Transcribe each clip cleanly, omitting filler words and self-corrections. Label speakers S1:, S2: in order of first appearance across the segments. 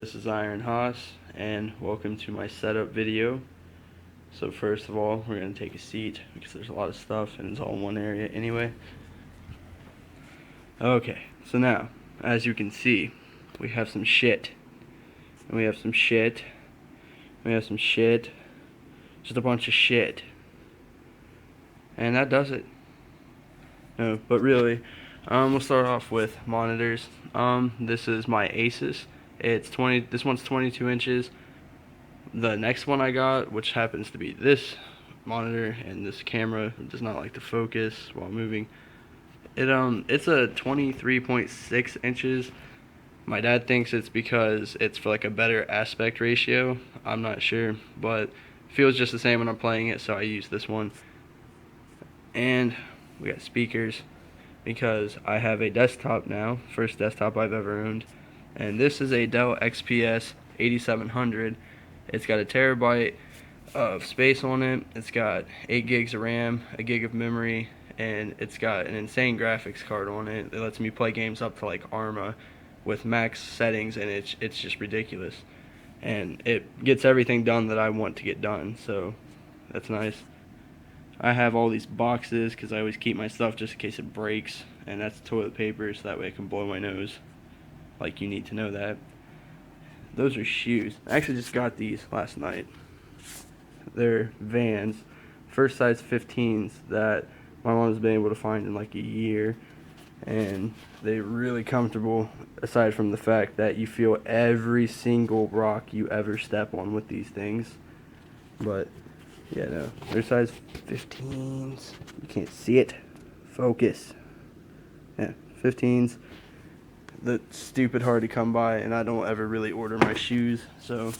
S1: This is Iron Haas, and welcome to my setup video. So first of all, we're going to take a seat because there's a lot of stuff and it's all in one area anyway. Okay, so now, as you can see, we have some shit. And we have some shit. We have some shit. Just a bunch of shit. And that does it. No, but really, we'll start off with monitors. This is my Asus. This one's 22 inches. The next one I got, which happens to be this monitor, and this camera does not like to focus while moving. It's a 23.6 inches. My dad thinks it's because it's for like a better aspect ratio. I'm not sure, but it feels just the same when I'm playing it, so I use this one. And we got speakers because I have a desktop now, first desktop I've ever owned. And this is a Dell XPS 8700. It's got a terabyte of space on it. It's got 8 gigs of RAM, a gig of memory, and it's got an insane graphics card on it. It lets me play games up to like Arma with max settings, and it's just ridiculous. And it gets everything done that I want to get done, so that's nice. I have all these boxes because I always keep my stuff just in case it breaks, and that's toilet paper, so that way I can blow my nose. Like, you need to know that. Those are shoes. I actually just got these last night. They're Vans, first size 15s that my mom's been able to find in like a year, and they're really comfortable, aside from the fact that you feel every single rock you ever step on with these things. But yeah, no, they're size 15s. You can't see it. Focus. Yeah, 15s. That's stupid hard to come by, and I don't ever really order my shoes, so.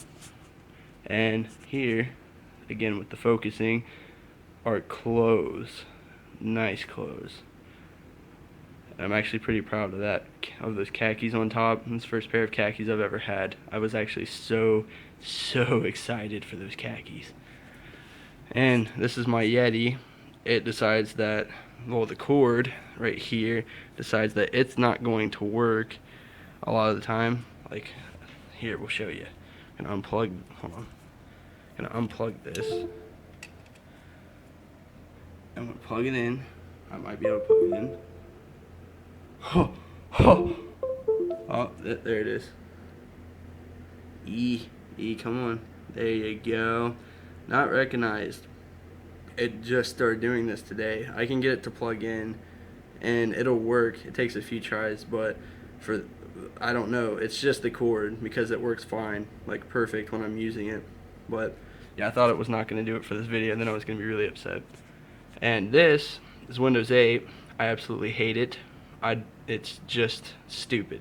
S1: And here, again with the focusing, are clothes. Nice clothes. I'm actually pretty proud of that, of those khakis on top. It's the first pair of khakis I've ever had. I was actually so excited for those khakis. And this is my Yeti. It decides that, well, the cord right here decides that it's not going to work a lot of the time. Like, here, we'll show you. I'm gonna unplug, hold on. I'm gonna unplug this. I'm gonna plug it in. I might be able to plug it in. Oh, there it is. Come on. There you go. Not recognized. It just started doing this today. I can get it to plug in and it'll work. It takes a few tries, but I don't know, it's just the cord, because it works fine, like perfect when I'm using it. But yeah, I thought it was not going to do it for this video, and then I was going to be really upset. And this is Windows 8. I absolutely hate it. It's just stupid.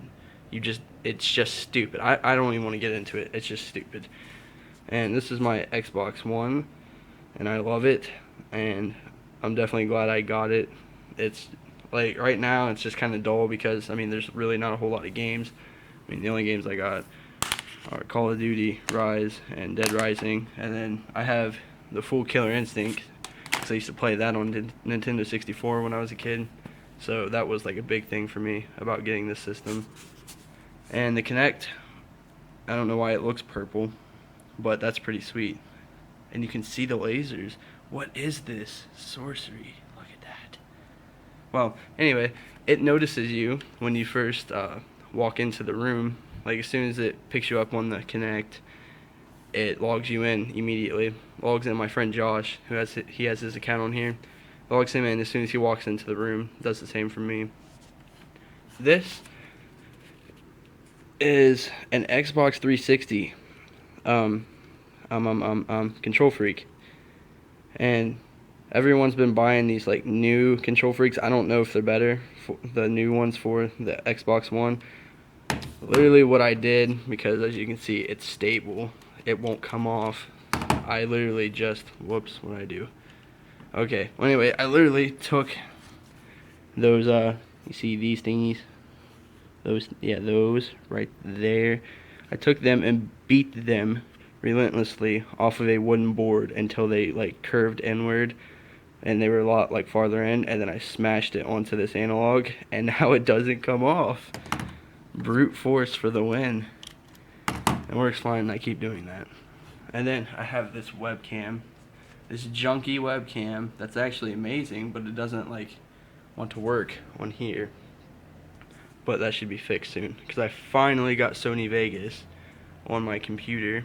S1: It's just stupid. I don't even want to get into it. It's just stupid. And this is my Xbox One, and I love it, and I'm definitely glad I got it. It's like, right now it's just kind of dull because, I mean, there's really not a whole lot of games. I mean, the only games I got are Call of Duty, Rise, and Dead Rising, and then I have the full Killer Instinct, because I used to play that on Nintendo 64 when I was a kid, so that was like a big thing for me about getting this system. And the Kinect, I don't know why it looks purple, but that's pretty sweet. And you can see the lasers. What is this? Sorcery. Look at that. Well, anyway, it notices you when you first walk into the room. Like, as soon as it picks you up on the Kinect, it logs you in immediately. Logs in my friend Josh, he has his account on here. Logs him in as soon as he walks into the room. Does the same for me. This is an Xbox 360 Control Freak, and everyone's been buying these like new Control Freaks. I don't know if they're better, the new ones for the Xbox One. Literally what I did, because as you can see it's stable, it won't come off. I literally just, whoops, what did I do? Okay, well, anyway, I literally took those you see these thingies, those right there. I took them and beat them relentlessly off of a wooden board until they like curved inward, and they were a lot like farther in, and then I smashed it onto this analog, and now it doesn't come off. Brute force for the win. It works fine, and I keep doing that. And then I have this webcam, this junky webcam that's actually amazing, but it doesn't like want to work on here. But that should be fixed soon, because I finally got Sony Vegas on my computer.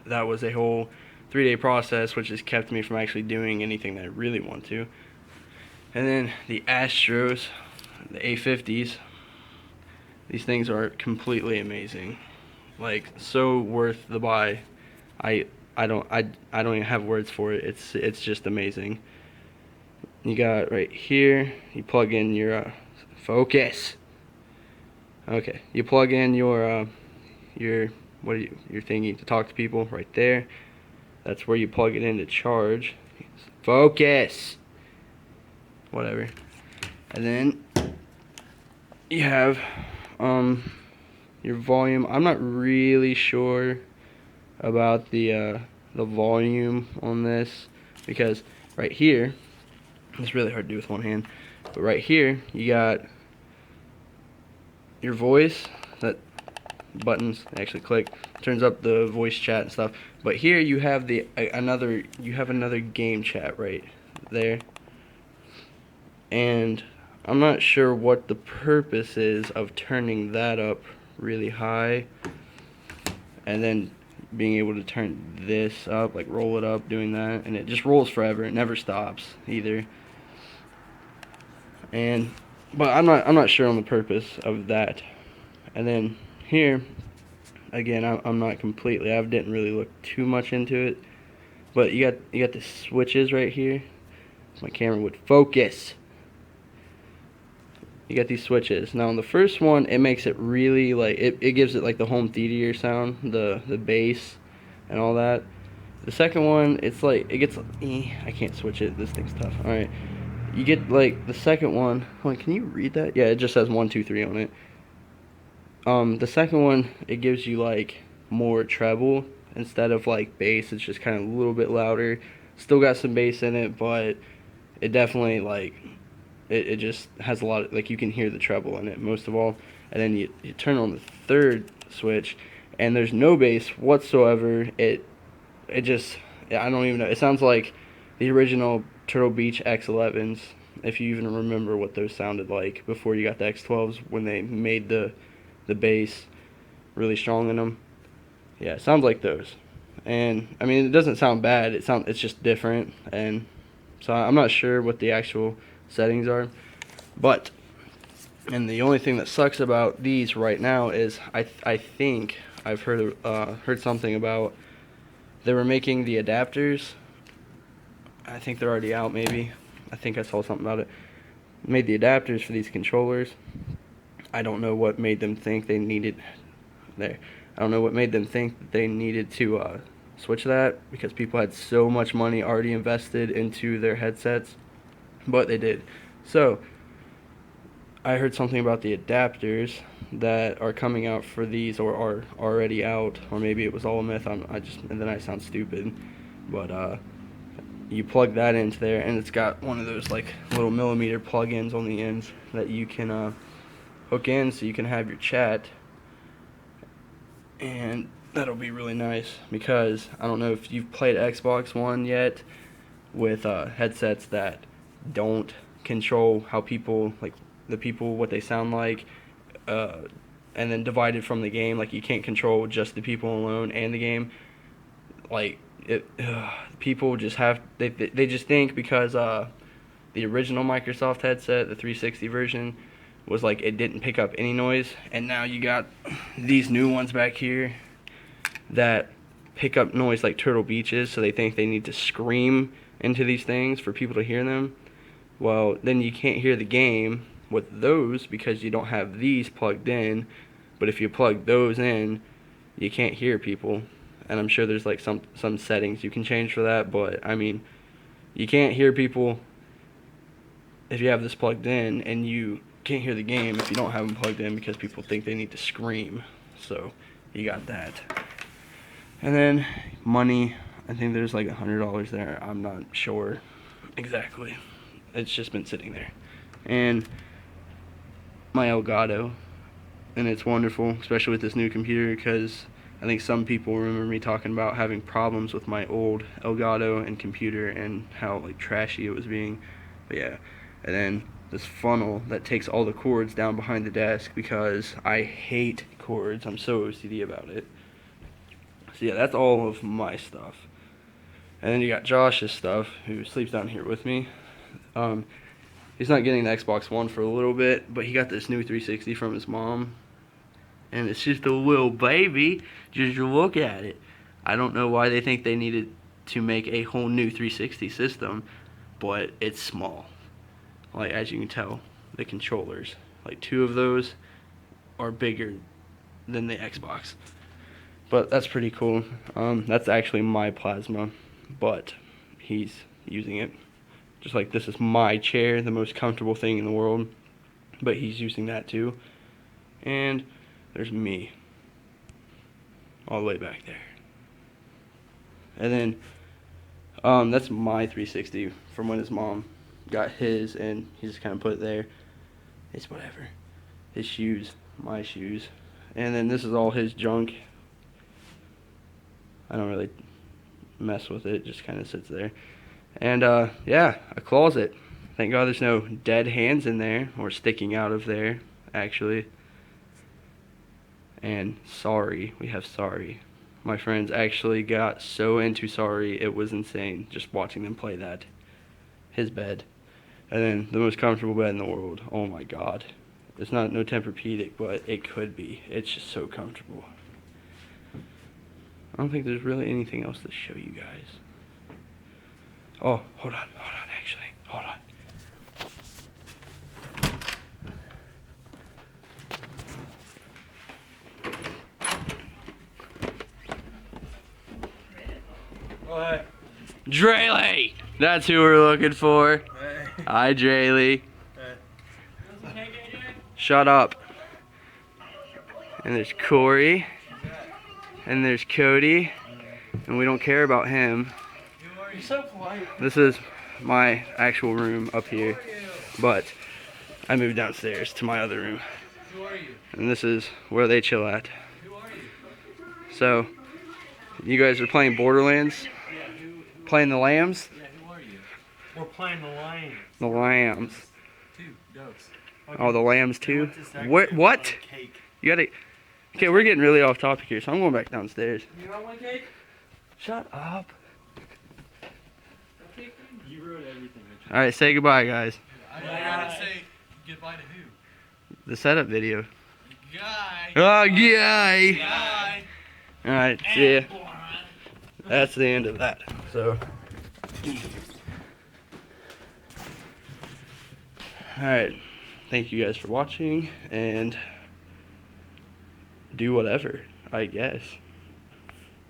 S1: That was a whole 3-day process, which has kept me from actually doing anything that I really want to. And then the Astros, the A50s, these things are completely amazing. Like, so worth the buy. I don't even have words for it. It's just amazing. You got right here, you plug in your focus. Okay, you plug in your your thingy to talk to people right there. That's where you plug it in to charge. Focus. Whatever. And then you have your volume. I'm not really sure about the volume on this, because right here, it's really hard to do with one hand, but right here you got your voice. That buttons actually click, turns up the voice chat and stuff. But here you have another game chat right there, and I'm not sure what the purpose is of turning that up really high and then being able to turn this up, like roll it up, doing that, and it just rolls forever. It never stops either. But I'm not sure on the purpose of that. And then here again, I'm not completely, I didn't really look too much into it, but you got the switches right here. So my camera would focus. You got these switches. Now on the first one, it makes it really like it gives it like the home theater sound, the bass and all that. The second one, it's like it gets I can't switch it. This thing's tough. All right, you get like the second one. Hold on, can you read that? Yeah, it just says 1, 2, 3 on it. The second one, it gives you like more treble instead of like bass. It's just kind of a little bit louder. Still got some bass in it, but it definitely like it just has a lot of, like, you can hear the treble in it most of all. And then you turn on the third switch and there's no bass whatsoever. It just, I don't even know. It sounds like the original Turtle Beach X11s, if you even remember what those sounded like before you got the X12s, when they made the bass really strong in them. Yeah, it sounds like those. And I mean, it doesn't sound bad. It's just different. And so I'm not sure what the actual settings are, and the only thing that sucks about these right now is I think I've heard something about they were making the adapters. I think they're already out, maybe. I think I saw something about it. Made the adapters for these controllers. I don't know what made them think they needed there. I don't know what made them think that they needed to switch that, because people had so much money already invested into their headsets, but they did. So I heard something about the adapters that are coming out for these, or are already out, or maybe it was all a myth. And then I sound stupid, but you plug that into there, and it's got one of those like little millimeter plug-ins on the ends that you can hook in, so you can have your chat, and that'll be really nice, because I don't know if you've played Xbox One yet with headsets that don't control how people, like the people, what they sound like, and then divided from the game. Like, you can't control just the people alone and the game. Like, people just have, they just think because the original Microsoft headset, the 360 version, was like, it didn't pick up any noise, and now you got these new ones back here that pick up noise like Turtle Beach's, so they think they need to scream into these things for people to hear them. Well, then you can't hear the game with those because you don't have these plugged in. But if you plug those in, you can't hear people. And I'm sure there's like some settings you can change for that, but I mean, you can't hear people if you have this plugged in, and you can't hear the game if you don't have them plugged in, because people think they need to scream. So you got that. And then money, I think there's like $100 there. I'm not sure exactly. It's just been sitting there. And my Elgato and it's wonderful, especially with this new computer, because I think some people remember me talking about having problems with my old Elgato and computer and how like trashy it was being. But yeah, and then this funnel that takes all the cords down behind the desk, because I hate cords. I'm so OCD about it. So yeah, that's all of my stuff. And then you got Josh's stuff, who sleeps down here with me. He's not getting the Xbox One for a little bit, but he got this new 360 from his mom. And it's just a little baby. Just look at it. I don't know why they think they needed to make a whole new 360 system, but it's small. Like, as you can tell, the controllers, like 2 of those are bigger than the Xbox. But that's pretty cool. That's actually my plasma, but he's using it. Just like this is my chair, the most comfortable thing in the world, but he's using that too. And there's me, all the way back there. And then, that's my 360 from when his mom got his, and he just kind of put it there. It's whatever. His shoes, my shoes. And then this is all his junk. I don't really mess with it, just kind of sits there. And yeah, a closet. Thank God there's no dead hands in there, or sticking out of there, actually. And Sorry, we have Sorry. My friends actually got so into Sorry, it was insane just watching them play that. His bed. And then the most comfortable bed in the world. Oh my God. It's not no Tempur-Pedic, but it could be. It's just so comfortable. I don't think there's really anything else to show you guys. Oh, hold on, actually. Hold on.
S2: What?
S1: Draylee! That's who we're looking for.
S2: Hey.
S1: Hi, Draylee.
S2: Hey.
S1: Shut up. And there's Corey. And there's Cody. And we don't care about him.
S2: You're so polite.
S1: This is my actual room up here. But I moved downstairs to my other room.
S2: Who are you?
S1: And this is where they chill at.
S2: Who are you?
S1: So, you guys are playing Borderlands?
S2: Yeah, who
S1: Playing the Lambs?
S2: Yeah, who are you? We're playing the Lions.
S1: The Lambs.
S2: 2 goats.
S1: Oh, the Lambs too?
S2: What?
S1: What?
S2: Cake.
S1: You gotta... Okay, we're getting really off topic here, so I'm going back downstairs.
S2: You don't want cake?
S1: Shut up.
S2: You ruined everything.
S1: Alright, say goodbye, guys.
S2: I gotta say goodbye to who?
S1: The setup video.
S2: Guy.
S1: Oh, guy!
S2: Guy.
S1: Alright, see ya. That's the end of that. So... Alright, thank you guys for watching, and do whatever, I guess.